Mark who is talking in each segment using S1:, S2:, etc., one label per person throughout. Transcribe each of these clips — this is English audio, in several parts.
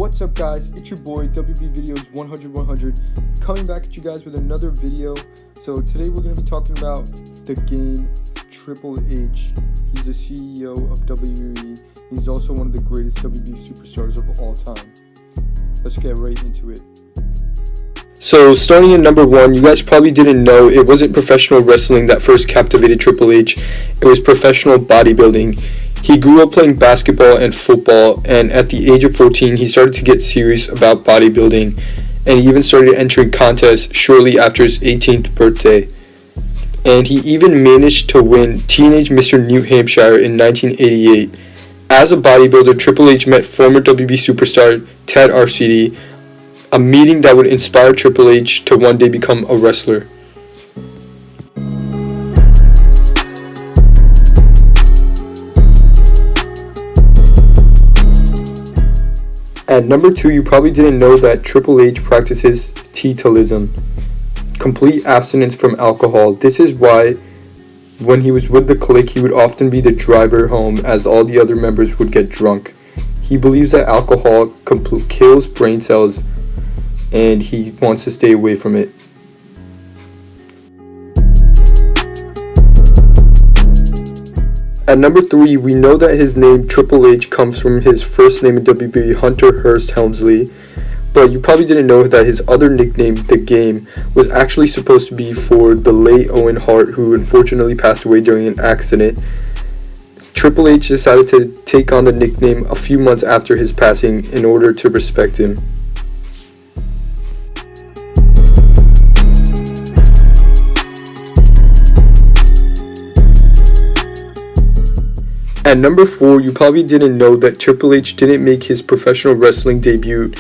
S1: What's up guys, it's your boy WB Videos 100 coming back at you guys with another video. So today we're going to be talking about the game Triple H. He's the CEO of WWE. He's also one of the greatest WWE superstars of all time. Let's get right into it. So starting at number 1, you guys probably didn't know it wasn't professional wrestling that first captivated Triple H. It was professional bodybuilding. He grew up playing basketball and football, and at the age of 14, he started to get serious about bodybuilding, and he even started entering contests shortly after his 18th birthday. And he even managed to win Teenage Mr. New Hampshire in 1988. As a bodybuilder, Triple H met former WB superstar Ted Arcidi, a meeting that would inspire Triple H to one day become a wrestler. At number 2, you probably didn't know that Triple H practices teetotalism, complete abstinence from alcohol. This is why when he was with the clique, he would often be the driver home as all the other members would get drunk. He believes that alcohol kills brain cells and he wants to stay away from it. At number 3, we know that his name Triple H comes from his first name in WWE, Hunter Hearst Helmsley, but you probably didn't know that his other nickname, The Game, was actually supposed to be for the late Owen Hart, who unfortunately passed away during an accident. Triple H decided to take on the nickname a few months after his passing in order to respect him. At number 4, you probably didn't know that Triple H didn't make his professional wrestling debut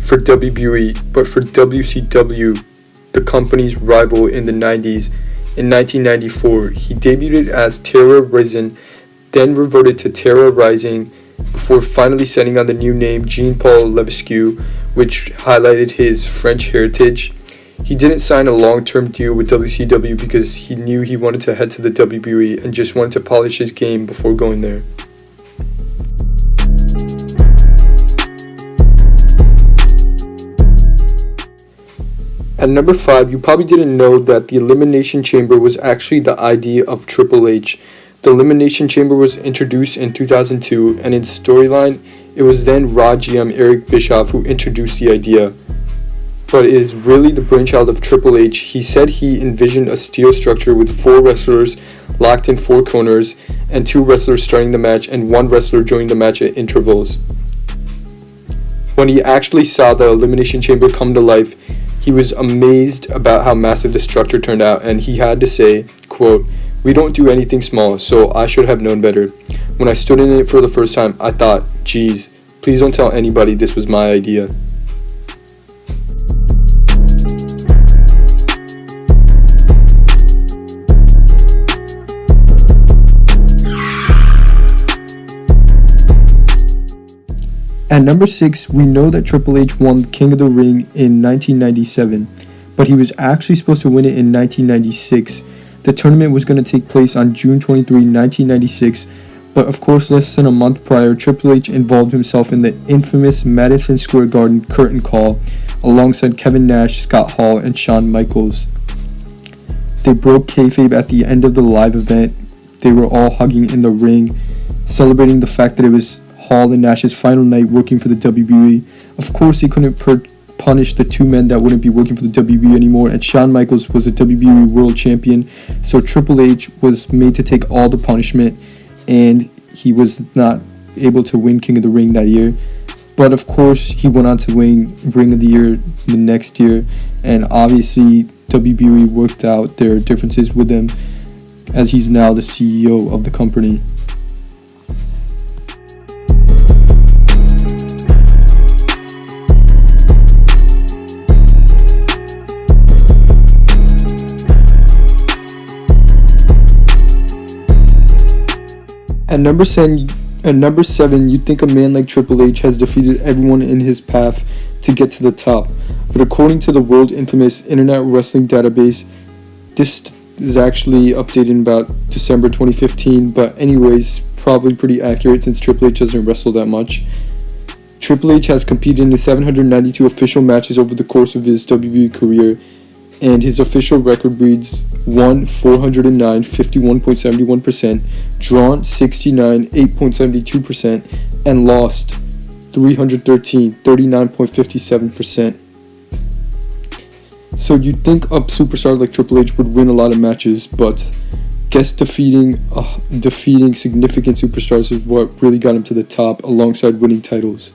S1: for WWE, but for WCW, the company's rival in the 90s. In 1994, he debuted as Terra Risen, then reverted to Terra Rising, before finally setting on the new name Jean-Paul Levesque, which highlighted his French heritage. He didn't sign a long-term deal with WCW because he knew he wanted to head to the WWE and just wanted to polish his game before going there. At number 5, you probably didn't know that the Elimination Chamber was actually the idea of Triple H. The Elimination Chamber was introduced in 2002, and in storyline, it was then Raw GM Eric Bischoff who introduced the idea. But it is really the brainchild of Triple H. He said he envisioned a steel structure with 4 wrestlers locked in 4 corners and 2 wrestlers starting the match and 1 wrestler joining the match at intervals. When he actually saw the Elimination Chamber come to life, he was amazed about how massive the structure turned out, and he had to say, quote, "We don't do anything small, so I should have known better. When I stood in it for the first time, I thought, geez, please don't tell anybody this was my idea." At number 6, we know that Triple H won King of the Ring in 1997, but he was actually supposed to win it in 1996. The tournament was going to take place on June 23, 1996, but of course less than a month prior, Triple H involved himself in the infamous Madison Square Garden curtain call alongside Kevin Nash, Scott Hall, and Shawn Michaels. They broke kayfabe at the end of the live event. They were all hugging in the ring, celebrating the fact that it was Hall and Nash's final night working for the WWE. Of course, they couldn't punish the 2 men that wouldn't be working for the WWE anymore, and Shawn Michaels was a WWE World Champion, so Triple H was made to take all the punishment, and he was not able to win King of the Ring that year. But of course, he went on to win Ring of the Year the next year, and obviously WWE worked out their differences with him, as he's now the CEO of the company. At number 7, you'd think a man like Triple H has defeated everyone in his path to get to the top. But according to the world infamous Internet Wrestling Database, this is actually updated in about December 2015. But anyways, probably pretty accurate since Triple H doesn't wrestle that much. Triple H has competed in 792 official matches over the course of his WWE career, and his official record reads: won 409, 51.71%, drawn 69, 8.72%, and lost 313, 39.57%. So you'd think a superstar like Triple H would win a lot of matches, but guess defeating significant superstars is what really got him to the top, alongside winning titles.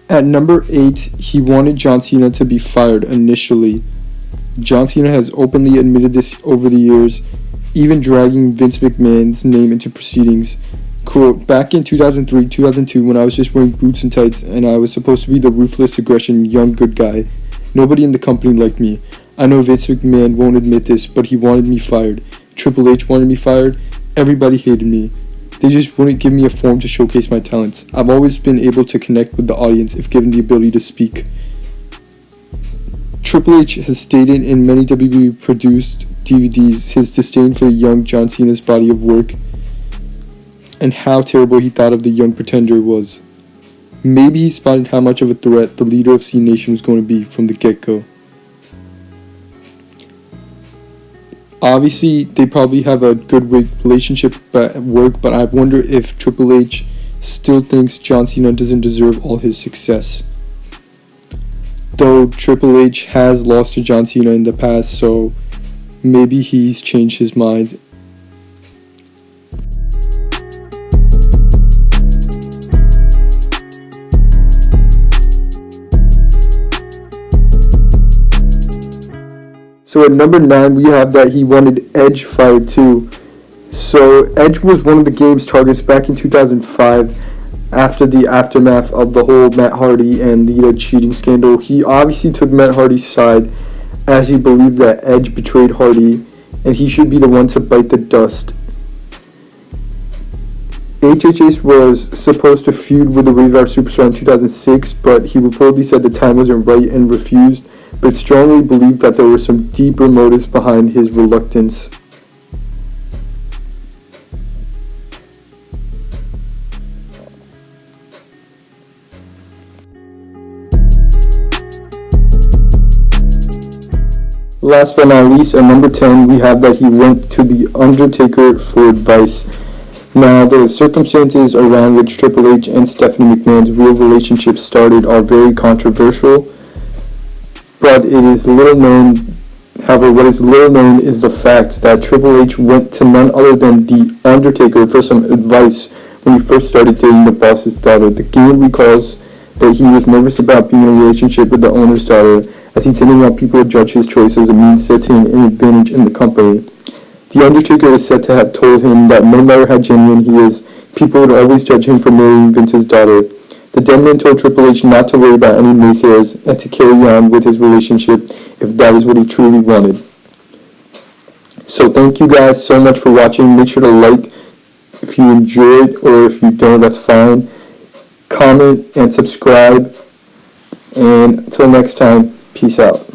S1: At number 8, he wanted John Cena to be fired initially. John Cena has openly admitted this over the years, even dragging Vince McMahon's name into proceedings. Quote, "Back in 2003-2002, when I was just wearing boots and tights and I was supposed to be the ruthless aggression young good guy, nobody in the company liked me. I know Vince McMahon won't admit this, but he wanted me fired. Triple H wanted me fired. Everybody hated me. They just wouldn't give me a forum to showcase my talents. I've always been able to connect with the audience if given the ability to speak." Triple H has stated in many WWE-produced DVDs his disdain for the young John Cena's body of work and how terrible he thought of the young pretender was. Maybe he spotted how much of a threat the leader of C Nation was going to be from the get-go. Obviously, they probably have a good relationship at work, but I wonder if Triple H still thinks John Cena doesn't deserve all his success. Though Triple H has lost to John Cena in the past, so maybe he's changed his mind. So at number 9, we have that he wanted Edge fired too. So Edge was one of the game's targets back in 2005 after the aftermath of the whole Matt Hardy and the cheating scandal. He obviously took Matt Hardy's side, as he believed that Edge betrayed Hardy and he should be the one to bite the dust. HHH was supposed to feud with the Rated R Superstar in 2006, but he reportedly said the time wasn't right and refused, but strongly believed that there were some deeper motives behind his reluctance. Last but not least, at number 10, we have that he went to The Undertaker for advice. Now, the circumstances around which Triple H and Stephanie McMahon's real relationship started are very controversial, but it is little known. However, what is little known is the fact that Triple H went to none other than The Undertaker for some advice when he first started dating the boss's daughter. The game recalls that he was nervous about being in a relationship with the owner's daughter, as he didn't want people to judge his choice as a means to attain an advantage in the company. The Undertaker is said to have told him that no matter how genuine he is, people would always judge him for marrying Vince's daughter. The dead man told Triple H not to worry about any naysayers and to carry on with his relationship if that is what he truly wanted. So thank you guys so much for watching. Make sure to like if you enjoyed, or if you don't, that's fine. Comment and subscribe. And until next time, peace out.